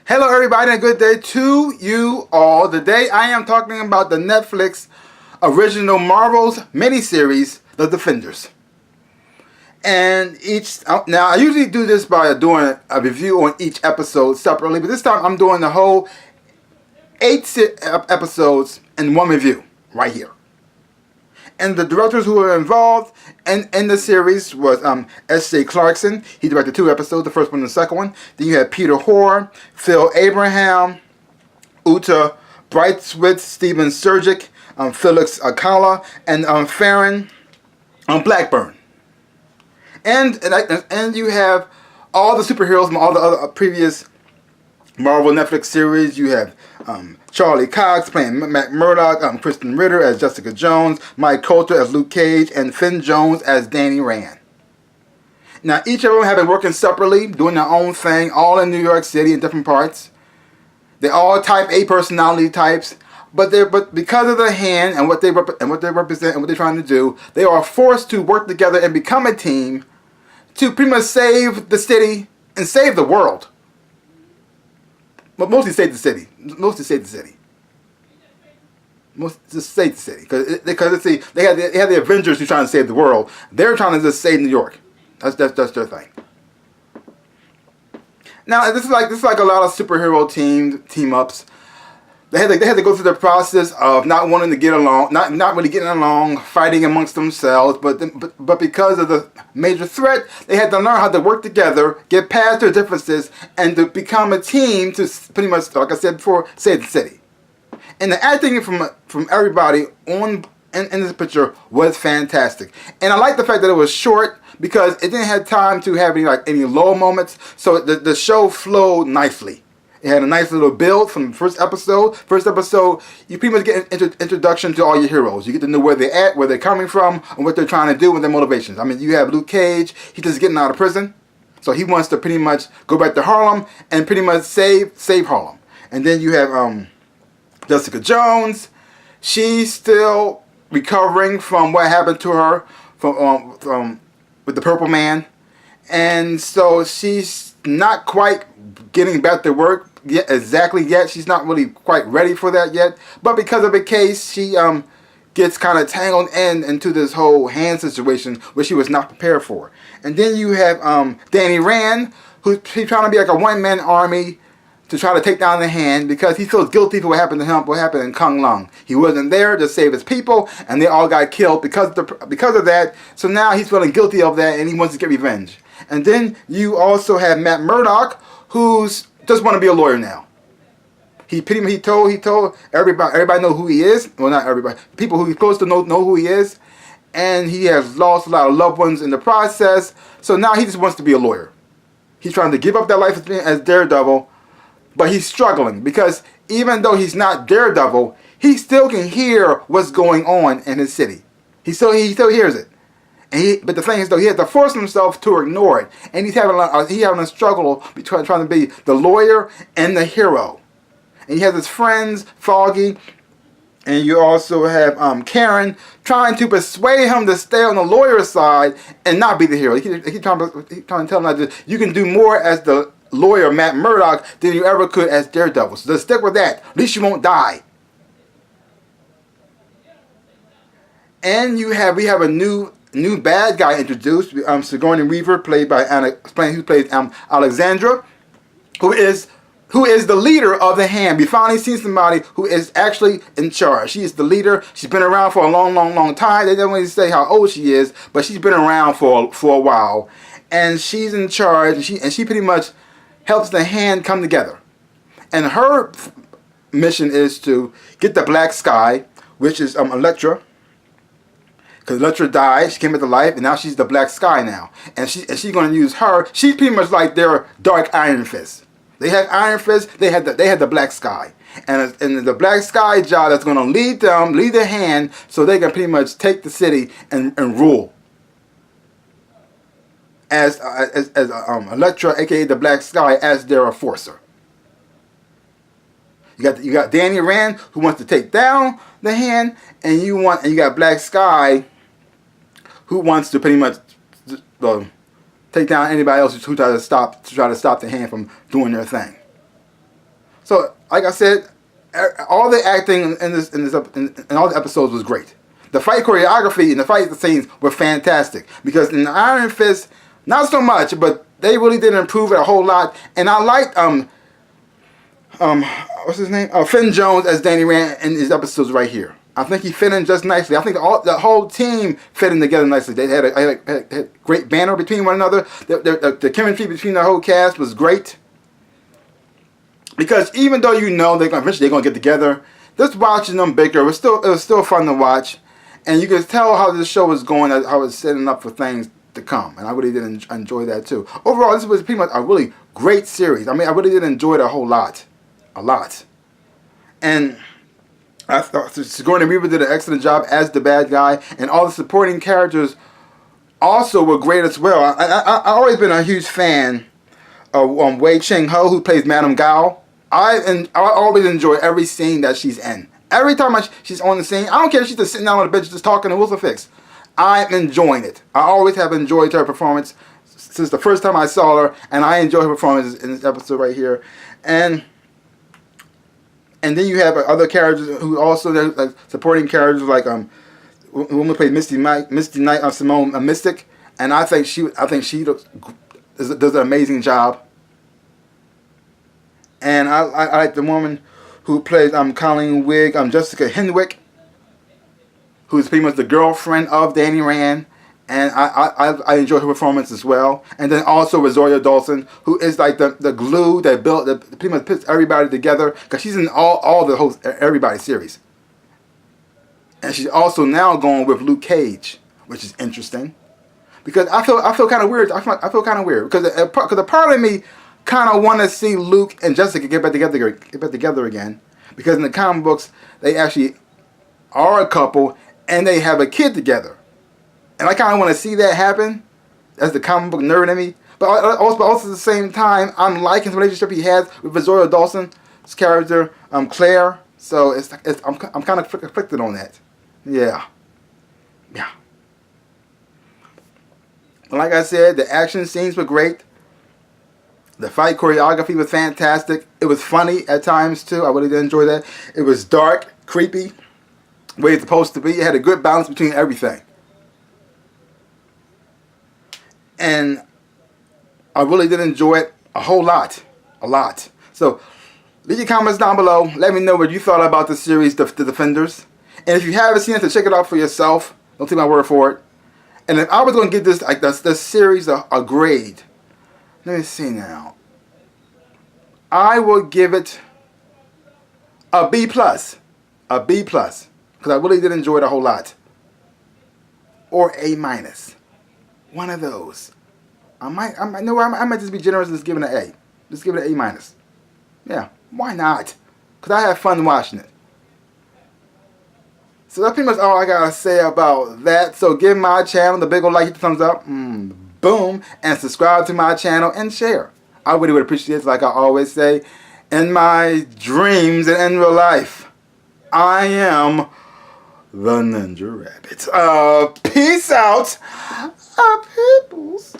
Hello everybody and a good day to you all. Today I am talking about the Netflix original Marvel's miniseries, The Defenders. And now I usually do this by doing a review on each episode separately, but this time I'm doing the whole 8 episodes in one review right here. And the directors who were involved in the series was S.J. Clarkson. He directed 2 episodes, the first one and the second one. Then you had Peter Hoare, Phil Abraham, Uta Brightswitz, Steven Surgic, Felix Akala, and Farron Blackburn. And you have all the superheroes from all the other previous Marvel Netflix series. You have Charlie Cox playing Matt Murdock, Krysten Ritter as Jessica Jones, Mike Colter as Luke Cage, and Finn Jones as Danny Rand. Now, each of them have been working separately, doing their own thing, all in New York City in different parts. They're all Type A personality types, but because of the hand and what they represent and what they're trying to do, they are forced to work together and become a team to pretty much save the city and save the world. But mostly save the city. Mostly save the city. Just save the city, because they had the Avengers who are trying to save the world. They're trying to just save New York. That's their thing. Now this is like a lot of superhero team ups. They had to go through the process of not wanting to get along, not really getting along, fighting amongst themselves. But because of the major threat, they had to learn how to work together, get past their differences, and to become a team to pretty much, like I said before, save the city. And the acting from everybody in this picture was fantastic. And I like the fact that it was short because it didn't have time to have any low moments. So the show flowed nicely. It had a nice little build from the first episode. First episode, you pretty much get an introduction to all your heroes. You get to know where they're at, where they're coming from, and what they're trying to do with their motivations. I mean, you have Luke Cage. He's just getting out of prison. So he wants to pretty much go back to Harlem and pretty much save Harlem. And then you have Jessica Jones. She's still recovering from what happened to her from with the Purple Man. And so she's not quite getting back to work yet. She's not really quite ready for that yet. But because of a case, she gets kind of tangled into this whole hand situation, which she was not prepared for. And then you have Danny Rand, who's trying to be like a one-man army to try to take down the hand because he feels guilty for what happened to him, what happened in Kung Lung. He wasn't there to save his people, and they all got killed because of that. So now he's feeling guilty of that, and he wants to get revenge. And then you also have Matt Murdock, who's just want to be a lawyer now. He told everybody know who he is. Well, not everybody. People who he's supposed to know who he is. And he has lost a lot of loved ones in the process. So now he just wants to be a lawyer. He's trying to give up that life as Daredevil, but he's struggling because even though he's not Daredevil, he still can hear what's going on in his city. He still hears it. But the thing is, though, he had to force himself to ignore it, and he's having a struggle between trying to be the lawyer and the hero. And he has his friends, Foggy, and you also have Karen trying to persuade him to stay on the lawyer's side and not be the hero. He keeps trying to tell him that you can do more as the lawyer, Matt Murdock, than you ever could as Daredevil. So just stick with that. At least you won't die. And we have a new bad guy introduced, Sigourney Weaver, who plays Alexandra, who is the leader of the Hand. We finally see somebody who is actually in charge. She is the leader. She's been around for a long time. They don't really say how old she is, but she's been around for a while, and she's in charge. And she pretty much helps the Hand come together. And her mission is to get the Black Sky, which is Elektra. Because Elektra died, she came into life, and now she's the Black Sky now. And she's going to use her. She's pretty much like their Dark Iron Fist. They have Iron Fist, they had the Black Sky. And the Black Sky job that's going to lead the Hand, so they can pretty much take the city and rule. As Elektra, aka the Black Sky, as their enforcer. You got Danny Rand, who wants to take down the Hand, and you got Black Sky, who wants to pretty much take down anybody else who tries to stop the Hand from doing their thing. So, like I said, all the acting in all the episodes was great. The fight choreography and the fight scenes were fantastic. Because in Iron Fist, not so much, but they really did improve it a whole lot. And I liked what's his name? Finn Jones as Danny Rand in his episodes right here. I think he fit in just nicely. I think the whole team fit in together nicely. They had a great banter between one another. The chemistry between the whole cast was great. Because even though you know eventually they're gonna get together, just watching them bicker it was still fun to watch, and you could tell how this show was going, how it was setting up for things to come, and I really did enjoy that too. Overall, this was pretty much a really great series. I mean, I really did enjoy it a lot, and I thought Sigourney Weaver did an excellent job as the bad guy, and all the supporting characters also were great as well. I've always been a huge fan of Wei Ching Ho, who plays Madame Gao. I always enjoy every scene that she's in. Every time she's on the scene, I don't care if she's just sitting down on the bench just talking to Wilson. I'm enjoying it. I always have enjoyed her performance since the first time I saw her, and I enjoy her performance in this episode right here. And then you have other characters who also like supporting characters like the woman who plays Misty Knight, Simone Mystic, and I think she does an amazing job. And I like the woman who plays Colleen Wigg, Jessica Henwick, who's pretty much the girlfriend of Danny Rand, and I enjoy her performance as well. And then also Rosario Dawson, who is like the glue that pretty much puts everybody together, because she's in all the whole Everybody series. And she's also now going with Luke Cage, which is interesting, because I feel kind of weird. I feel kind of weird because a part of me kind of want to see Luke and Jessica get back together again, because in the comic books they actually are a couple and they have a kid together, and I kind of want to see that happen. That's the comic book nerd in me. But also at the same time, I'm liking the relationship he has with Rosario Dawson's character, Claire. So I'm kind of conflicted on that. Yeah. But like I said, the action scenes were great. The fight choreography was fantastic. It was funny at times too. I really did enjoy that. It was dark, creepy, where it's supposed to be. It had a good balance between everything. And I really did enjoy it a whole lot. So leave your comments down below. Let me know what you thought about the series, The Defenders. And if you haven't seen it, to check it out for yourself. Don't take my word for it. And if I was going to give this series a grade, let me see now. I will give it a B+. Because I really did enjoy it a whole lot. Or A-. One of those. I might just be generous and just give it an A. Just give it an A-. Yeah, why not? Because I have fun watching it. So that's pretty much all I gotta say about that. So give my channel the big old like, hit the thumbs up, boom, and subscribe to my channel and share. I really would appreciate it, like I always say. In my dreams and in real life, I am the NinjaRabbit. Peace out, peoples.